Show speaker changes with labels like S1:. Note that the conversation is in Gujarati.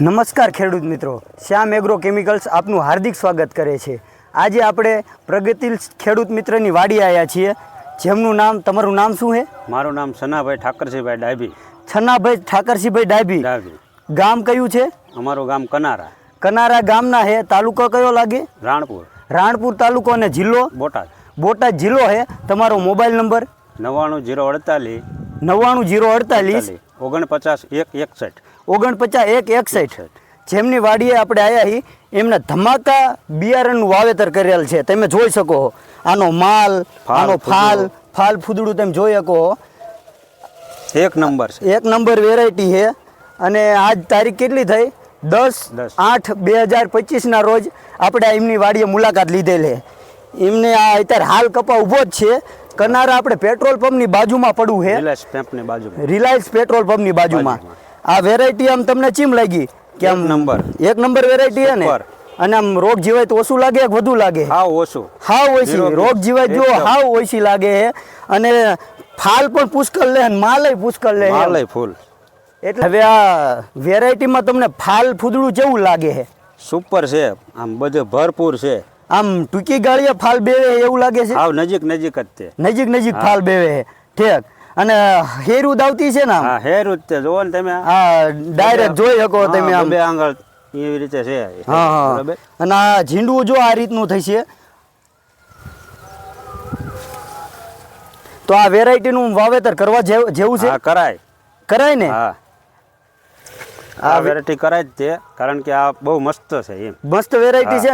S1: નમસ્કાર ખેડૂત મિત્રો, શ્યામ એગ્રો કેમિકલ્સ આપનું હાર્દિક સ્વાગત કરે છે। આજે આપણે પ્રગતિલ ખેડૂત મિત્રની વાડી આવ્યા છીએ, જેમનું નામ, તમારું નામ શું છે?
S2: મારું નામ છનાભાઈ ઠાકરસિંહભાઈ ડાભી।
S1: છનાભાઈ ઠાકરસિંહભાઈ ડાભી। ગામ કયું છે?
S2: અમારું ગામ કનારા।
S1: કનારા ગામના હે। તાલુકો કયો લાગે?
S2: રાણપુર।
S1: રાણપુર તાલુકો અને જિલ્લો?
S2: બોટાદ।
S1: બોટાદ જિલ્લો હે। તમારો મોબાઈલ નંબર?
S2: 99
S1: 048
S2: 49
S1: 49 જેમની વાડીએ આપણે આવ્યા છીએ એમના ધમાકા બિયારણનું વાવેતર કરેલ છે। તમે જોઈ શકો છો આનો માલ, આનો ફાલ ફૂદડું તમે જોઈ શકો છો।
S2: એક નંબર છે,
S1: એક નંબર વેરાયટી છે। અને આજ તારીખ કેટલી થઈ? 10/8/2025 રોજ આપણે એમની વાડીએ મુલાકાત લીધેલી છે। એમને આ અત્યારે હાલ કપા ઊભો જ છે। કનારા આપણે પેટ્રોલ પંપની બાજુમાં પડવું છે, રિલાયન્સ પેટ્રોલ પંપની બાજુમાં। આ વેરાયટી આમ તમને ચીમ લાગી કે આમ એક નંબર વેરાયટી છે ને? અને આમ રોગ જીવાય તો ઓછું લાગે કે વધુ લાગે?
S2: હાવ ઓછું,
S1: હાવ ઓછી રોગ જીવાય જો હાવ ઓછી લાગે છે। અને ફાલ પણ પુષ્કળ લે અને માલય પુષ્કળ લે,
S2: માલય ફૂલ।
S1: એટલે હવે આ વેરાયટીમાં તમને ફાલ ફૂદડું કેવું લાગે છે?
S2: સુપર છે, આમ બધે ભરપૂર છે।
S1: આમ ટૂંકી ગાળીએ ફાલ બેવે એવું લાગે છે?
S2: હાવ નજીક જ તે,
S1: નજીક ફાલ બેવે છે, ઠેક। અને હેરું દાવતી છે ને?
S2: હા, હેરું જ તે જોવો ને તમે।
S1: હા, ડાયરેક્ટ જોઈ શકો તમે આમ,
S2: બે આંગળ એવી રીતે છે।
S1: હા, બરાબર। અને આ ઝીંડવું જો આ રીતનું થશે તો આ વેરાયટીનું વાવેતર કરવા જેવું છે?
S2: હા,
S1: કરાય ને?
S2: હા, આ વેરાયટી કરાય જ તે, કારણ કે આ બહુ મસ્ત છે, એમ
S1: મસ્ત વેરાયટી છે।